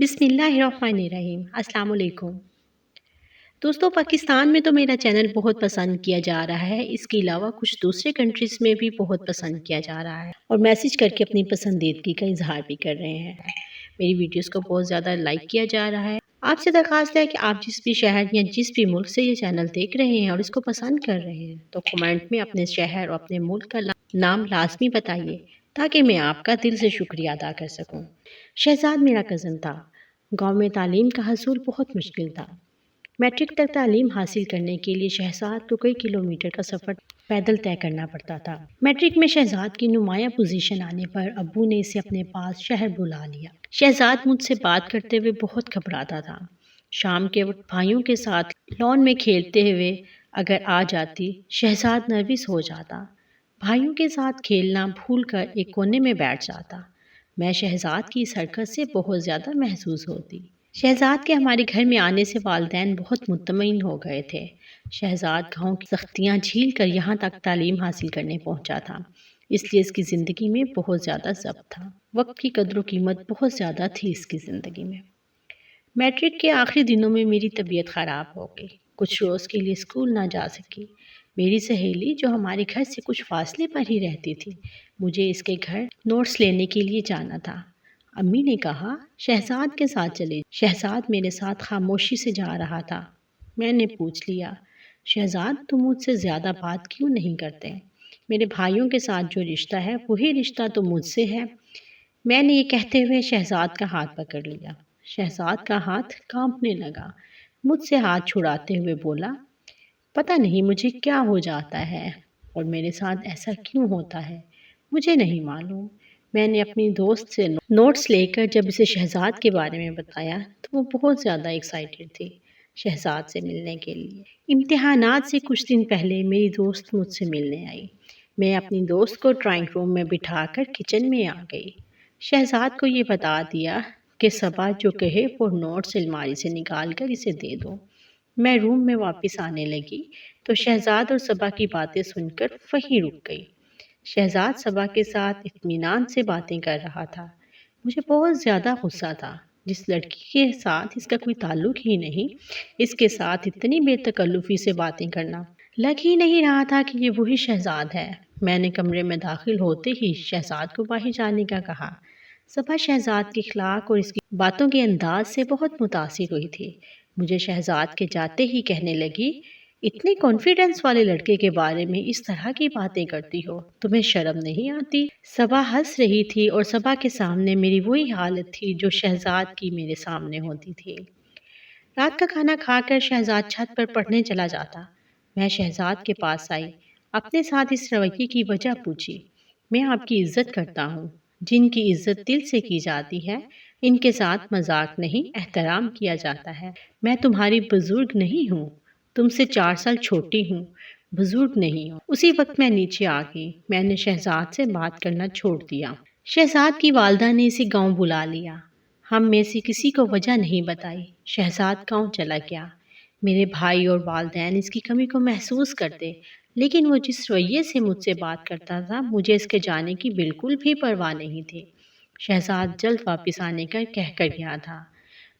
بسم اللہ الرحمن الرحیم۔ السلام علیکم دوستوں، پاکستان میں تو میرا چینل بہت پسند کیا جا رہا ہے۔ اس کے علاوہ کچھ دوسرے کنٹریز میں بھی بہت پسند کیا جا رہا ہے اور میسج کر کے اپنی پسندیدگی کا اظہار بھی کر رہے ہیں۔ میری ویڈیوز کو بہت زیادہ لائک کیا جا رہا ہے۔ آپ سے درخواست ہے کہ آپ جس بھی شہر یا جس بھی ملک سے یہ چینل دیکھ رہے ہیں اور اس کو پسند کر رہے ہیں تو کمنٹ میں اپنے شہر اور اپنے ملک کا نام لازمی بتائیے تاکہ میں آپ کا دل سے شکریہ ادا کر سکوں۔ شہزاد میرا کزن تھا۔ گاؤں میں تعلیم کا حصول بہت مشکل تھا۔ میٹرک تک تعلیم حاصل کرنے کے لیے شہزاد کو کئی کلومیٹر کا سفر پیدل طے کرنا پڑتا تھا۔ میٹرک میں شہزاد کی نمایاں پوزیشن آنے پر ابو نے اسے اپنے پاس شہر بلا لیا۔ شہزاد مجھ سے بات کرتے ہوئے بہت گھبراتا تھا۔ شام کے وقت بھائیوں کے ساتھ لان میں کھیلتے ہوئے اگر آ جاتی، شہزاد نروس ہو جاتا۔ بھائیوں کے ساتھ کھیلنا بھول کر ایک کونے میں بیٹھ جاتا۔ میں شہزاد کی اس حرکت سے بہت زیادہ محظوظ ہوتی۔ شہزاد کے ہمارے گھر میں آنے سے والدین بہت مطمئن ہو گئے تھے۔ شہزاد گاؤں کی سختیاں جھیل کر یہاں تک تعلیم حاصل کرنے پہنچا تھا، اس لیے اس کی زندگی میں بہت زیادہ ضبط تھا۔ وقت کی قدر و قیمت بہت زیادہ تھی اس کی زندگی میں۔ میٹرک کے آخری دنوں میں میری طبیعت خراب ہو گئی۔ کچھ روز کے لیے اسکول نہ جا سکی۔ میری سہیلی جو ہمارے گھر سے کچھ فاصلے پر ہی رہتی تھی، مجھے اس کے گھر نوٹس لینے کے لیے جانا تھا۔ امی نے کہا شہزاد کے ساتھ چلے۔ شہزاد میرے ساتھ خاموشی سے جا رہا تھا۔ میں نے پوچھ لیا، شہزاد تم مجھ سے زیادہ بات کیوں نہیں کرتے؟ میرے بھائیوں کے ساتھ جو رشتہ ہے وہی رشتہ تو مجھ سے ہے۔ میں نے یہ کہتے ہوئے شہزاد کا ہاتھ پکڑ لیا۔ شہزاد کا ہاتھ کانپنے لگا۔ مجھ سے ہاتھ چھڑاتے ہوئے بولا، پتہ نہیں مجھے کیا ہو جاتا ہے اور میرے ساتھ ایسا کیوں ہوتا ہے، مجھے نہیں معلوم۔ میں نے اپنی دوست سے نوٹس لے کر جب اسے شہزاد کے بارے میں بتایا تو وہ بہت زیادہ ایکسائٹیڈ تھی شہزاد سے ملنے کے لیے۔ امتحانات سے کچھ دن پہلے میری دوست مجھ سے ملنے آئی۔ میں اپنی دوست کو ڈرائنگ روم میں بٹھا کر کچن میں آ گئی۔ شہزاد کو یہ بتا دیا کہ صبا جو کہے وہ نوٹس الماری سے نکال کر اسے دے دو۔ میں روم میں واپس آنے لگی تو شہزاد اور صبا کی باتیں سن کر وہیں رک گئی۔ شہزاد صبا کے ساتھ اطمینان سے باتیں کر رہا تھا۔ مجھے بہت زیادہ غصہ تھا۔ جس لڑکی کے ساتھ اس کا کوئی تعلق ہی نہیں، اس کے ساتھ اتنی بے تکلفی سے باتیں کرنا، لگ ہی نہیں رہا تھا کہ یہ وہی شہزاد ہے۔ میں نے کمرے میں داخل ہوتے ہی شہزاد کو باہر جانے کا کہا۔ صبا شہزاد کے اخلاق اور اس کی باتوں کے انداز سے بہت متاثر ہوئی تھی۔ مجھے شہزاد کے جاتے ہی کہنے لگی، اتنے کانفیڈنس والے لڑکے کے بارے میں اس طرح کی باتیں کرتی ہو، تمہیں شرم نہیں آتی؟ صبا ہنس رہی تھی اور صبا کے سامنے میری وہی حالت تھی جو شہزاد کی میرے سامنے ہوتی تھی۔ رات کا کھانا کھا کر شہزاد چھت پر پڑھنے چلا جاتا۔ میں شہزاد کے پاس آئی، اپنے ساتھ اس رویے کی وجہ پوچھی۔ میں آپ کی عزت کرتا ہوں۔ جن کی عزت دل سے کی جاتی ہے ان کے ساتھ مذاق نہیں، احترام کیا جاتا ہے۔ میں تمہاری بزرگ نہیں ہوں، تم سے 4 سال چھوٹی ہوں، بزرگ نہیں ہوں۔ اسی وقت میں نیچے آ گئی۔ میں نے شہزاد سے بات کرنا چھوڑ دیا۔ شہزاد کی والدہ نے اسے گاؤں بلا لیا۔ ہم میں سے کسی کو وجہ نہیں بتائی۔ شہزاد گاؤں چلا گیا۔ میرے بھائی اور والدین اس کی کمی کو محسوس کرتے، لیکن وہ جس رویے سے مجھ سے بات کرتا تھا مجھے اس کے جانے کی بالکل بھی پرواہ نہیں تھی۔ شہزاد جلد واپس آنے کا کہہ کر گیا تھا۔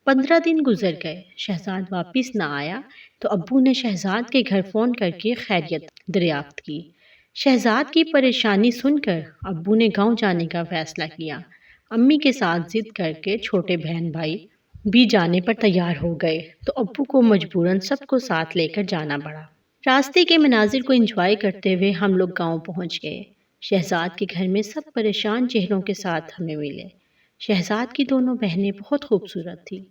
15 دن گزر گئے، شہزاد واپس نہ آیا تو ابو نے شہزاد کے گھر فون کر کے خیریت دریافت کی۔ شہزاد کی پریشانی سن کر ابو نے گاؤں جانے کا فیصلہ کیا۔ امی کے ساتھ ضد کر کے چھوٹے بہن بھائی بھی جانے پر تیار ہو گئے تو ابو کو مجبوراً سب کو ساتھ لے کر جانا پڑا۔ راستے کے مناظر کو انجوائے کرتے ہوئے ہم لوگ گاؤں پہنچ گئے۔ شہزاد کے گھر میں سب پریشان چہروں کے ساتھ ہمیں ملے۔ شہزاد کی دونوں بہنیں بہت خوبصورت تھیں۔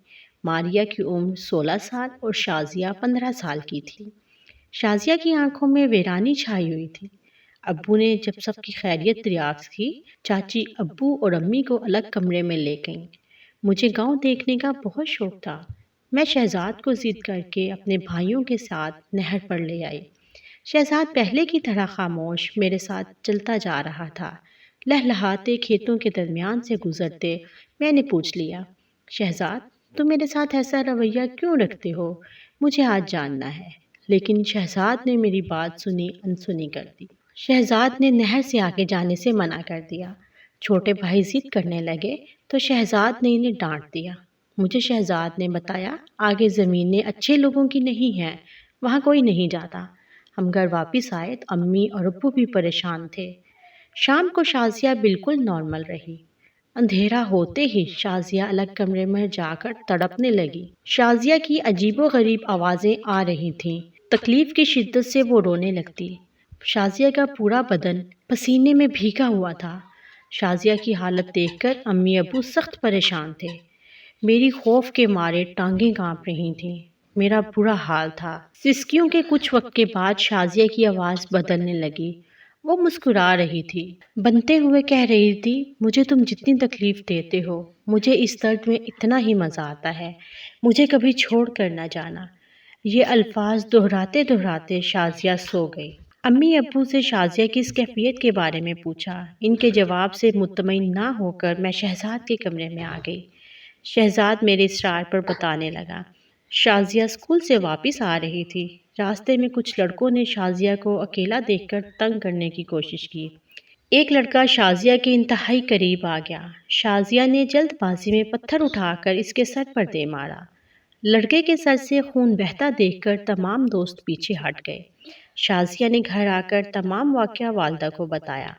ماریا کی عمر 16 سال اور شازیہ 15 سال کی تھی۔ شازیہ کی آنکھوں میں ویرانی چھائی ہوئی تھی۔ ابو نے جب سب کی خیریت دریافت کی، چاچی ابو اور امی کو الگ کمرے میں لے گئیں۔ مجھے گاؤں دیکھنے کا بہت شوق تھا۔ میں شہزاد کو ضد کر کے اپنے بھائیوں کے ساتھ نہر پر لے آئی۔ شہزاد پہلے کی طرح خاموش میرے ساتھ چلتا جا رہا تھا۔ لہلہاتے کھیتوں کے درمیان سے گزرتے میں نے پوچھ لیا، شہزاد تم میرے ساتھ ایسا رویہ کیوں رکھتے ہو؟ مجھے آج جاننا ہے۔ لیکن شہزاد نے میری بات سنی انسنی کر دی۔ شہزاد نے نہر سے آگے جانے سے منع کر دیا۔ چھوٹے بھائی ضد کرنے لگے تو شہزاد نے انہیں ڈانٹ دیا۔ مجھے شہزاد نے بتایا آگے زمینیں اچھے لوگوں کی نہیں ہیں، وہاں کوئی نہیں جاتا۔ ہم گھر واپس آئے تو امی اور ابو بھی پریشان تھے۔ شام کو شازیہ بالکل نارمل رہی۔ اندھیرا ہوتے ہی شازیہ الگ کمرے میں جا کر تڑپنے لگی۔ شازیہ کی عجیب و غریب آوازیں آ رہی تھیں۔ تکلیف کی شدت سے وہ رونے لگتی۔ شازیہ کا پورا بدن پسینے میں بھیگا ہوا تھا۔ شازیہ کی حالت دیکھ کر امی ابو سخت پریشان تھے۔ میری خوف کے مارے ٹانگیں کانپ رہی تھیں۔ میرا برا حال تھا۔ سسکیوں کے کچھ وقت کے بعد شازیہ کی آواز بدلنے لگی۔ وہ مسکرا رہی تھی، بنتے ہوئے کہہ رہی تھی، مجھے تم جتنی تکلیف دیتے ہو، مجھے اس درد میں اتنا ہی مزہ آتا ہے، مجھے کبھی چھوڑ کر نہ جانا۔ یہ الفاظ دہراتے دہراتے شازیہ سو گئی۔ امی ابو سے شازیہ کی اس کیفیت کے بارے میں پوچھا۔ ان کے جواب سے مطمئن نہ ہو کر میں شہزاد کے کمرے میں آ گئی۔ شہزاد میرے اصرار پر بتانے لگا۔ شازیہ اسکول سے واپس آ رہی تھی۔ راستے میں کچھ لڑکوں نے شازیہ کو اکیلا دیکھ کر تنگ کرنے کی کوشش کی۔ ایک لڑکا شازیہ کے انتہائی قریب آ گیا۔ شازیہ نے جلد بازی میں پتھر اٹھا کر اس کے سر پر دے مارا۔ لڑکے کے سر سے خون بہتا دیکھ کر تمام دوست پیچھے ہٹ گئے۔ شازیہ نے گھر آ کر تمام واقعہ والدہ کو بتایا۔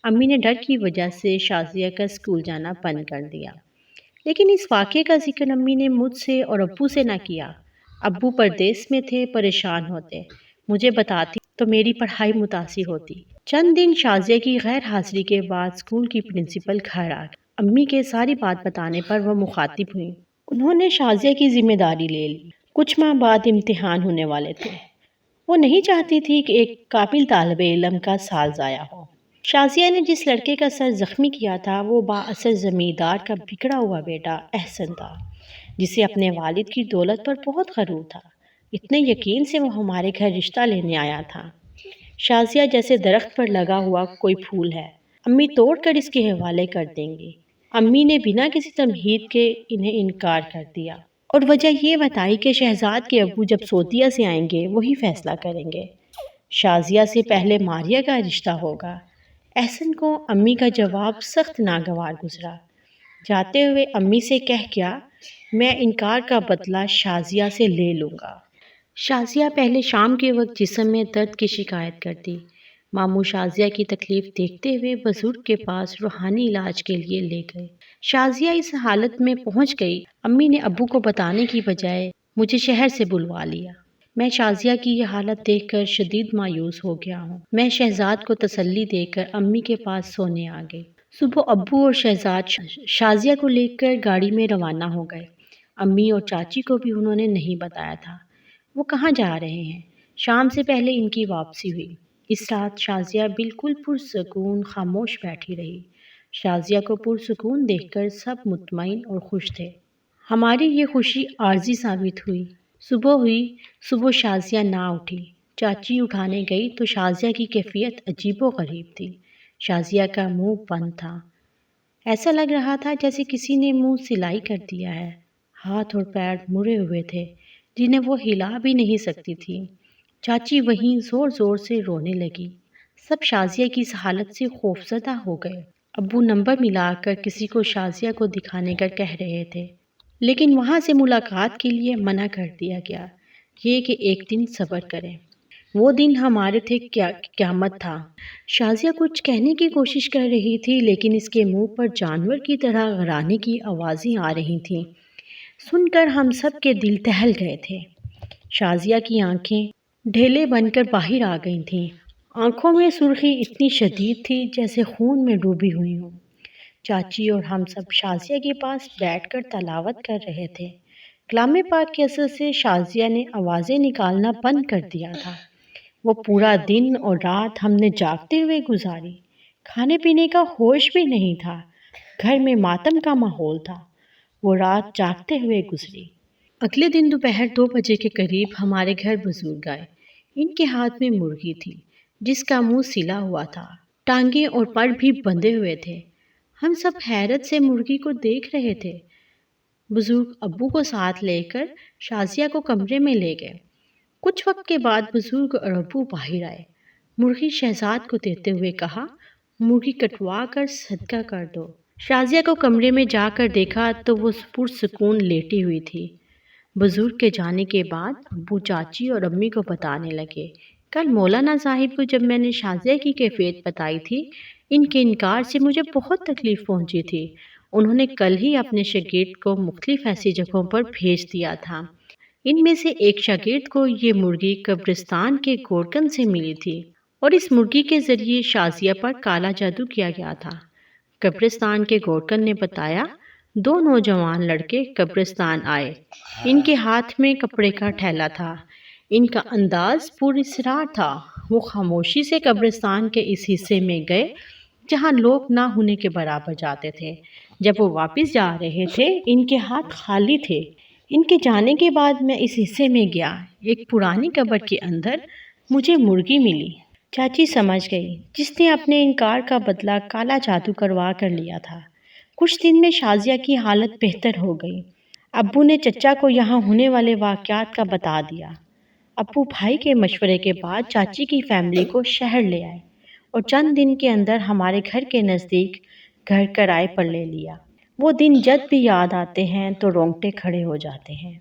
امی نے ڈر کی وجہ سے شازیہ کا اسکول جانا بند کر دیا۔ لیکن اس واقعے کا ذکر امی نے مجھ سے اور ابو سے نہ کیا۔ ابو پردیس میں تھے، پریشان ہوتے۔ مجھے بتاتی تو میری پڑھائی متاثر ہوتی۔ چند دن شازیہ کی غیر حاضری کے بعد اسکول کی پرنسپل گھر آ گئی۔ امی کے ساری بات بتانے پر وہ مخاطب ہوئیں۔ انہوں نے شازیہ کی ذمہ داری لے لی۔ کچھ ماہ بعد امتحان ہونے والے تھے۔ وہ نہیں چاہتی تھی کہ ایک قابل طالب علم کا سال ضائع ہو۔ شازیہ نے جس لڑکے کا سر زخمی کیا تھا وہ بااثر زمیندار کا بگڑا ہوا بیٹا احسن تھا، جسے اپنے والد کی دولت پر بہت غرور تھا۔ اتنے یقین سے وہ ہمارے گھر رشتہ لینے آیا تھا۔ شازیہ جیسے درخت پر لگا ہوا کوئی پھول ہے، امی توڑ کر اس کے حوالے کر دیں گی۔ امی نے بنا کسی تمہید کے انہیں انکار کر دیا اور وجہ یہ بتائی کہ شہزاد کے ابو جب سعودیہ سے آئیں گے وہی فیصلہ کریں گے۔ شازیہ سے پہلے ماریہ کا رشتہ ہوگا۔ احسن کو امی کا جواب سخت ناگوار گزرا۔ جاتے ہوئے امی سے کہہ گیا، میں انکار کا بدلہ شازیہ سے لے لوں گا۔ شازیہ پہلے شام کے وقت جسم میں درد کی شکایت کرتی۔ ماموں شازیہ کی تکلیف دیکھتے ہوئے بزرگ کے پاس روحانی علاج کے لیے لے گئے۔ شازیہ اس حالت میں پہنچ گئی۔ امی نے ابو کو بتانے کی بجائے مجھے شہر سے بلوا لیا۔ میں شازیہ کی یہ حالت دیکھ کر شدید مایوس ہو گیا ہوں۔ میں شہزاد کو تسلی دے کر امی کے پاس سونے آ گئی۔ صبح ابو اور شہزاد شازیہ کو لے کر گاڑی میں روانہ ہو گئے۔ امی اور چاچی کو بھی انہوں نے نہیں بتایا تھا وہ کہاں جا رہے ہیں۔ شام سے پہلے ان کی واپسی ہوئی۔ اس رات شازیہ بالکل پرسکون خاموش بیٹھی رہی۔ شازیہ کو پرسکون دیکھ کر سب مطمئن اور خوش تھے۔ ہماری یہ خوشی عارضی ثابت ہوئی۔ صبح شازیہ نہ اٹھی۔ چاچی اٹھانے گئی تو شازیہ کی کیفیت عجیب و غریب تھی۔ شازیہ کا منہ بند تھا۔ ایسا لگ رہا تھا جیسے کسی نے منہ سلائی کر دیا ہے۔ ہاتھ اور پیر مڑے ہوئے تھے جنہیں وہ ہلا بھی نہیں سکتی تھی۔ چاچی وہیں زور زور سے رونے لگی۔ سب شازیہ کی اس حالت سے خوفزدہ ہو گئے۔ ابو نمبر ملا کر کسی کو شازیہ کو دکھانے کا کہہ رہے تھے، لیکن وہاں سے ملاقات کے لیے منع کر دیا گیا، یہ کہ ایک دن صبر کریں۔ وہ دن ہمارے تھے قیامت تھا۔ شازیہ کچھ کہنے کی کوشش کر رہی تھی لیکن اس کے منہ پر جانور کی طرح غرانے کی آوازیں آ رہی تھیں۔ سن کر ہم سب کے دل دہل گئے تھے۔ شازیہ کی آنکھیں ڈھیلے بن کر باہر آ گئی تھیں۔ آنکھوں میں سرخی اتنی شدید تھی جیسے خون میں ڈوبی ہوئی ہوں۔ چاچی اور ہم سب شازیہ کے پاس بیٹھ کر تلاوت کر رہے تھے۔ کلام پاک کے اثر سے شازیہ نے آوازیں نکالنا بند کر دیا تھا۔ وہ پورا دن اور رات ہم نے جاگتے ہوئے گزاری۔ کھانے پینے کا ہوش بھی نہیں تھا۔ گھر میں ماتم کا ماحول تھا۔ وہ رات جاگتے ہوئے گزری۔ اگلے دن دوپہر 2 بجے کے قریب ہمارے گھر بزرگ آئے۔ ان کے ہاتھ میں مرغی تھی جس کا منہ سلا ہوا تھا، ٹانگیں اور پر بھی بندھے ہوئے تھے۔ ہم سب حیرت سے مرغی کو دیکھ رہے تھے۔ بزرگ ابو کو ساتھ لے کر شازیہ کو کمرے میں لے گئے۔ کچھ وقت کے بعد بزرگ اور ابو باہر آئے۔ مرغی شہزاد کو دیتے ہوئے کہا، مرغی کٹوا کر صدقہ کر دو۔ شازیہ کو کمرے میں جا کر دیکھا تو وہ پرسکون لیٹی ہوئی تھی۔ بزرگ کے جانے کے بعد ابو چاچی اور امی کو بتانے لگے، کل مولانا صاحب کو جب میں نے شازیہ کی کیفیت بتائی تھی، ان کے انکار سے مجھے بہت تکلیف پہنچی تھی۔ انہوں نے کل ہی اپنے شاگرد کو مختلف ایسی جگہوں پر بھیج دیا تھا۔ ان میں سے ایک شاگرد کو یہ مرغی قبرستان کے گورکن سے ملی تھی اور اس مرغی کے ذریعے شازیہ پر کالا جادو کیا گیا تھا۔ قبرستان کے گورکن نے بتایا، دو نوجوان لڑکے قبرستان آئے۔ ان کے ہاتھ میں کپڑے کا تھیلا تھا۔ ان کا انداز پراسرار تھا۔ وہ خاموشی سے قبرستان کے اس حصے میں گئے جہاں لوگ نہ ہونے کے برابر جاتے تھے۔ جب وہ واپس جا رہے تھے، ان کے ہاتھ خالی تھے۔ ان کے جانے کے بعد میں اس حصے میں گیا۔ ایک پرانی قبر کے اندر مجھے مرغی ملی۔ چاچی سمجھ گئی، جس نے اپنے انکار کا بدلہ کالا جادو کروا کر لیا تھا۔ کچھ دن میں شازیہ کی حالت بہتر ہو گئی۔ ابو نے چچا کو یہاں ہونے والے واقعات کا بتا دیا۔ ابو بھائی کے مشورے کے بعد چاچی کی فیملی کو شہر لے آئے اور چند دن کے اندر ہمارے گھر کے نزدیک گھر کرائے پر لے لیا۔ وہ دن جب بھی یاد آتے ہیں تو رونگٹے کھڑے ہو جاتے ہیں۔